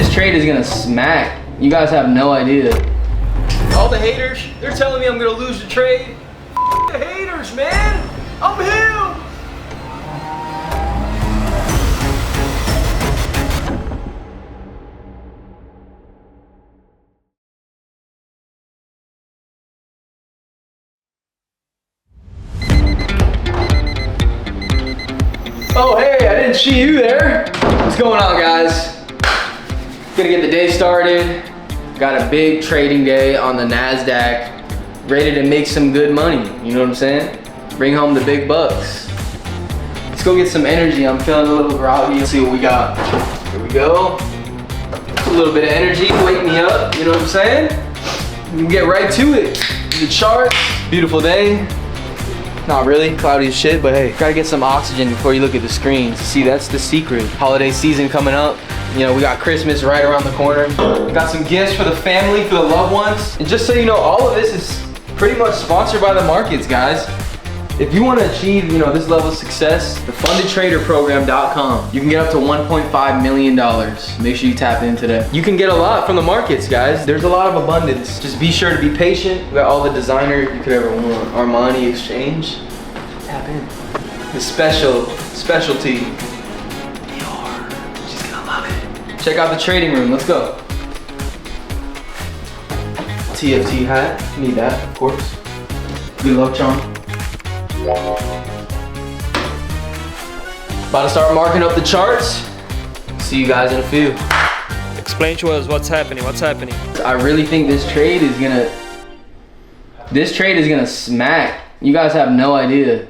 This trade is gonna smack. You guys have no idea. All the haters, they're telling me I'm gonna lose the trade. The haters, man. I'm him. Oh, hey, I didn't see you there. What's going on, guys? Gonna get the day started. Got a big trading day on the NASDAQ. Ready to make some good money, you know what I'm saying? Bring home the big bucks. Let's go get some energy. I'm feeling a little groggy. Let's see what we got. Here we go. A little bit of energy, wake me up, you know what I'm saying? We can get right to it. The charts, beautiful day. Not really, cloudy as shit, but hey, gotta get some oxygen before you look at the screens. See, that's the secret. Holiday season coming up. You know, we got Christmas right around the corner. We got some gifts for the family, for the loved ones. And just so you know, all of this is pretty much sponsored by the markets, guys. If you want to achieve, you know, this level of success, the fundedtraderprogram.com. You can get up to $1.5 million. Make sure you tap into that. You can get a lot from the markets, guys. There's a lot of abundance. Just be sure to be patient. We got all the designer you could ever want. Armani Exchange. Tap in. The specialty. Dior. She's gonna love it. Check out the trading room. Let's go. TFT hat. Need that, of course. Good luck, John. About to start marking up the charts. See you guys in a few. Explain to us what's happening. I really think this trade is gonna smack. You guys have no idea.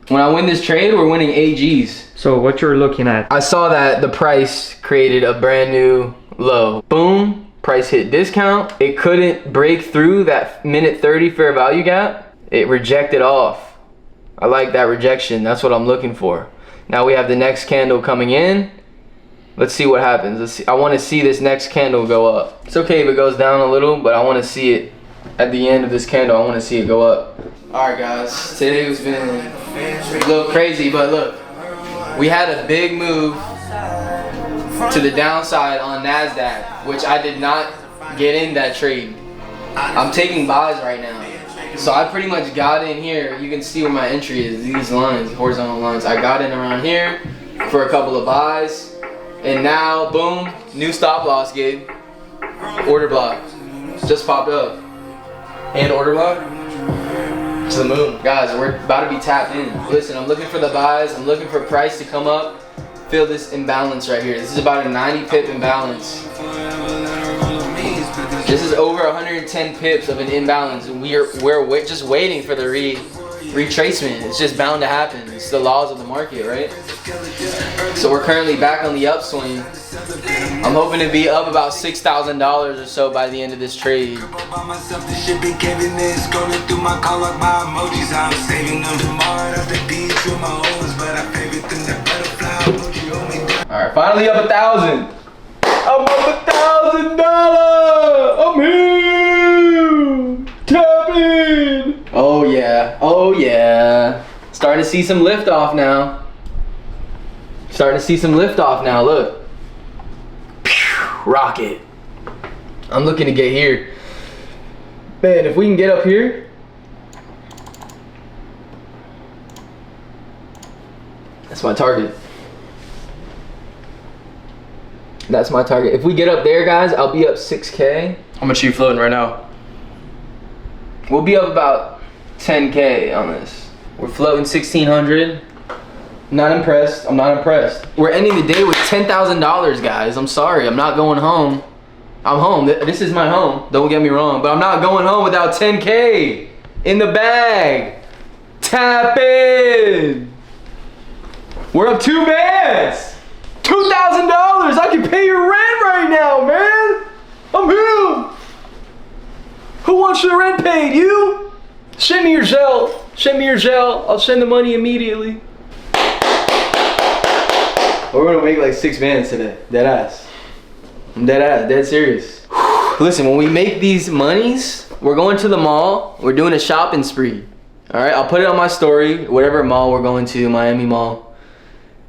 When I win this trade, we're winning AGs. So what you're looking at? I saw that the price created a brand new low. Boom. Price hit discount. It couldn't break through that minute 30 fair value gap. It rejected off. I like that rejection. That's what I'm looking for. Now we have the next candle coming in. Let's see what happens. Let's see. I want to see this next candle go up. It's okay if it goes down a little, but I want to see it at the end of this candle. I want to see it go up. All right, guys. Today has been a little crazy, but look, we had a big move to the downside on NASDAQ, which I did not get in that trade. I'm taking buys right now. So I pretty much got in here. You can see where my entry is. These lines, horizontal lines. I got in around here for a couple of buys. And now, boom, new stop loss, Gabe. Order block. Just popped up. And order block. To the moon. Guys, we're about to be tapped in. Listen, I'm looking for the buys. I'm looking for price to come up. Feel this imbalance right here. This is about a 90 pip imbalance. This is over 110 pips of an imbalance, and we're just waiting for the retracement. It's just bound to happen. It's the laws of the market, right? So we're currently back on the upswing. I'm hoping to be up about $6,000 or so by the end of this trade. Alright, finally up $1,000. I'm up $1,000. I'm here. Tap in. Oh yeah. Oh yeah. Starting to see some lift off now. Look. Rocket. I'm looking to get here. Man, if we can get up here. That's my target. That's my target. If we get up there, guys, I'll be up 6K. How much are you floating right now? We'll be up about 10K on this. We're floating 1,600. Not impressed. I'm not impressed. We're ending the day with $10,000, guys. I'm sorry. I'm not going home. I'm home. This is my home. Don't get me wrong. But I'm not going home without 10K in the bag. Tap in. We're up 2 bands. $2,000. I can pay your rent right now, man. I'm him. Who wants your rent paid? You? Send me your Zelle. I'll send the money immediately. We're gonna make like 6 bands today. Dead ass. I'm dead serious. Listen, when we make these monies, we're going to the mall. We're doing a shopping spree. All right, I'll put it on my story. Whatever mall we're going to, Miami Mall.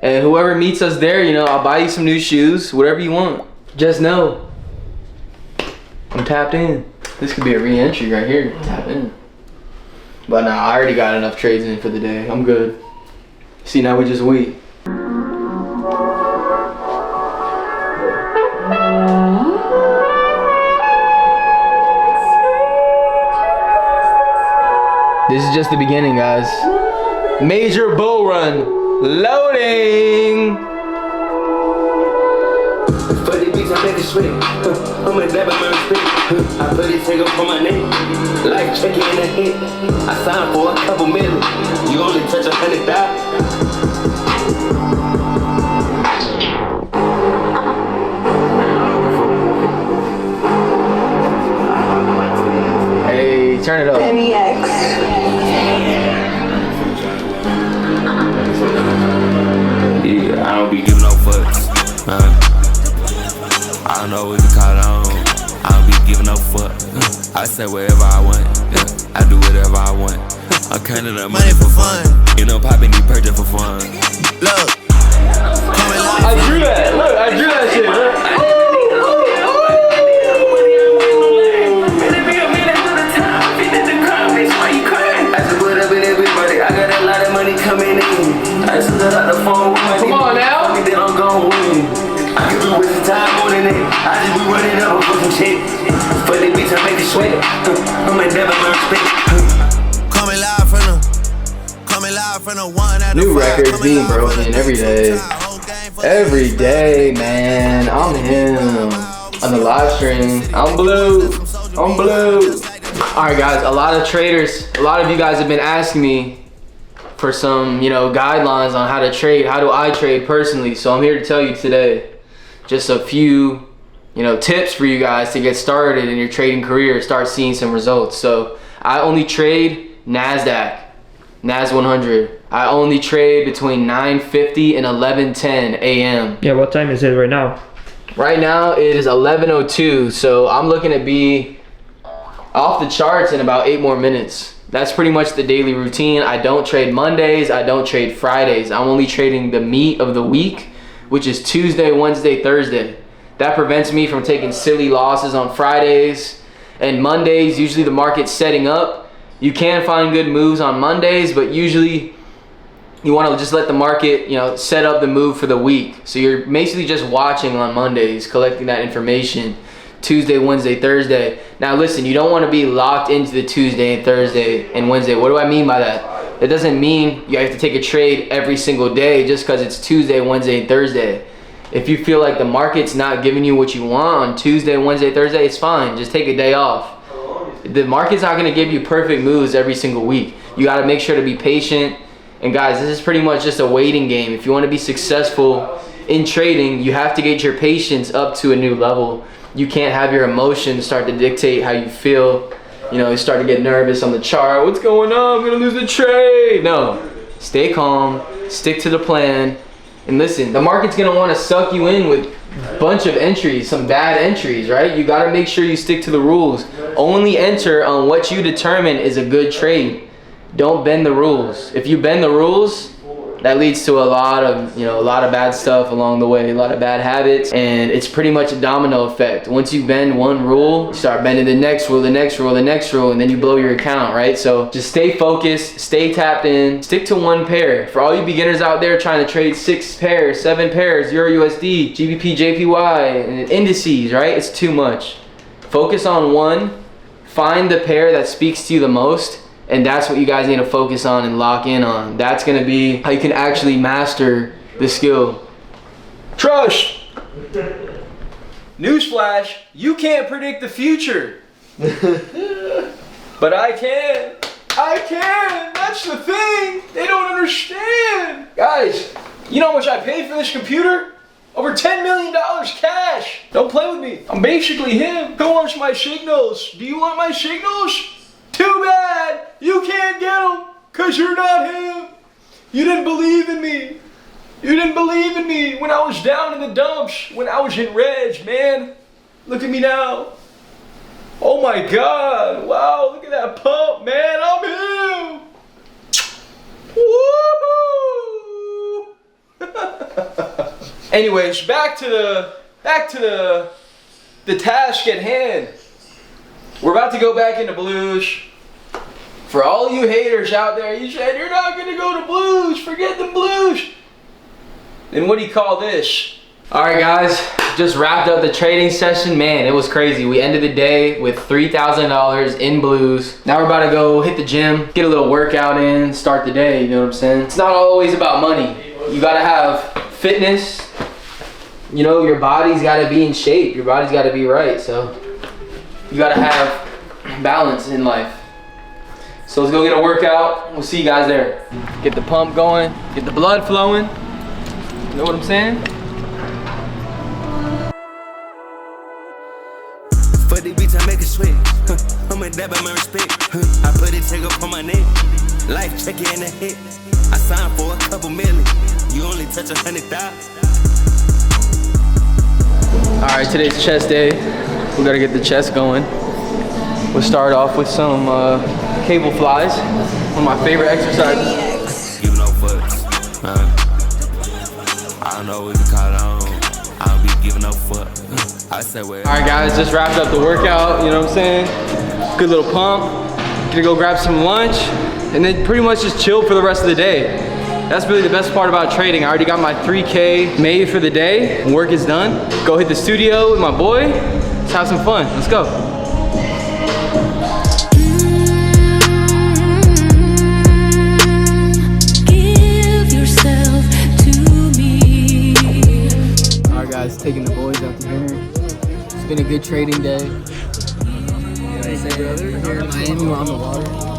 And whoever meets us there, you know, I'll buy you some new shoes, whatever you want. Just know, I'm tapped in. This could be a re-entry right here. Tap in. But nah, I already got enough trades in for the day. I'm good. See, now we just wait. This is just the beginning, guys. Major bull run. Loading. For the beats, I make it sweat. I'm a dabber, man, respect. I put this nigga on my neck, like checking in the head. I signed for a couple million. You only touch 100,000. Hey, turn it up. Yeah, I don't be giving no fucks. I don't know what to call it on. I don't be giving no fuck. I say whatever I want. Yeah, I do whatever I want. I'm counting up money for fun. You know, popping these purchase for fun. Look, I drew that. Look, I drew that shit. Look. I got a lot of money coming in. I just got out the phone with my Come on now. Then I'm gon' win. I can be wasting time more than it. I just be running up a fucking check. For the beats, I make it sweat. I'm a devil, man, respect. Coming live from the one out of New records being broken every day. Every day, man. I'm him. On the live stream. I'm blue. I'm blue. Alright guys, a lot of traders, a lot of you guys have been asking me for some, you know, guidelines on how to trade. How do I trade personally? So I'm here to tell you today just a few, you know, tips for you guys to get started in your trading career, start seeing some results. So I only trade NASDAQ, NAS 100. I only trade between 9:50 and 11:10 a.m. Yeah, what time is it right now? Right now it is 11:02, so I'm looking to be off the charts in about 8 more minutes. That's pretty much the daily routine. I don't trade Mondays, I don't trade Fridays. I'm only trading the meat of the week, which is Tuesday, Wednesday, Thursday. That prevents me from taking silly losses on Fridays and Mondays. Usually the market's setting up. You can find good moves on Mondays, but usually you want to just let the market, you know, set up the move for the week. So you're basically just watching on Mondays, collecting that information. Tuesday, Wednesday, Thursday. Now listen, you don't want to be locked into the Tuesday and Thursday and Wednesday. What do I mean by that? That doesn't mean you have to take a trade every single day just because it's Tuesday, Wednesday, and Thursday. If you feel like the market's not giving you what you want on Tuesday, Wednesday, Thursday, it's fine. Just take a day off. The market's not going to give you perfect moves every single week. You got to make sure to be patient. And guys, this is pretty much just a waiting game. If you want to be successful in trading, you have to get your patience up to a new level. You can't have your emotions start to dictate how you feel. You know, you start to get nervous on the chart. What's going on? I'm gonna lose the trade. No, stay calm, stick to the plan. And listen, the market's gonna wanna suck you in with a bunch of entries, some bad entries, right? You gotta make sure you stick to the rules. Only enter on what you determine is a good trade. Don't bend the rules. If you bend the rules, that leads to a lot of bad stuff along the way, a lot of bad habits, and it's pretty much a domino effect. Once you bend one rule, you start bending the next rule, the next rule, the next rule, and then you blow your account, right? So just stay focused, stay tapped in, stick to one pair. For all you beginners out there trying to trade 6 pairs, 7 pairs, Euro USD, GBP, JPY, and indices, right? It's too much. Focus on one, find the pair that speaks to you the most, and that's what you guys need to focus on and lock in on. That's gonna be how you can actually master the skill. Trust! Newsflash, you can't predict the future. But I can. I can! That's the thing! They don't understand! Guys, you know how much I paid for this computer? Over $10 million cash! Don't play with me. I'm basically him. Who wants my signals? Do you want my signals? Too bad! You can't get them, cause you're not him. You didn't believe in me. You didn't believe in me when I was down in the dumps, when I was in reg, man. Look at me now. Oh my God, wow, look at that pump, man, I'm him. Woo! Anyways, back to the task at hand. We're about to go back into Blues. For all you haters out there, you said you're not gonna go to Blues. Forget the Blues. Then what do you call this? All right, guys, just wrapped up the trading session. Man, it was crazy. We ended the day with $3,000 in Blues. Now we're about to go hit the gym, get a little workout in, start the day, you know what I'm saying? It's not always about money. You gotta have fitness. You know, your body's gotta be in shape. Your body's gotta be right, so you gotta have balance in life. So let's go get a workout. We'll see you guys there. Get the pump going, get the blood flowing. You know what I'm saying? For the beats, I make it sweat. I'm a dab, my respect. I put it, take up on my neck. Life check it in the hit. I signed for a couple million. You only touch 100,000. All right, today's chest day. We gotta get the chest going. We'll start off with some cable flies. One of my favorite exercises. Give no fucks. I don't know what you call it. I don't be giving no fuck. I say well. All right, guys, just wrapped up the workout. You know what I'm saying? Good little pump. Gonna go grab some lunch, and then pretty much just chill for the rest of the day. That's really the best part about trading. I already got my 3K made for the day. Work is done. Go hit the studio with my boy. Let's have some fun. Let's go. Give yourself to me. All right, guys, taking the boys out to dinner. It's been a good trading day. We're here in Miami, we're on the water.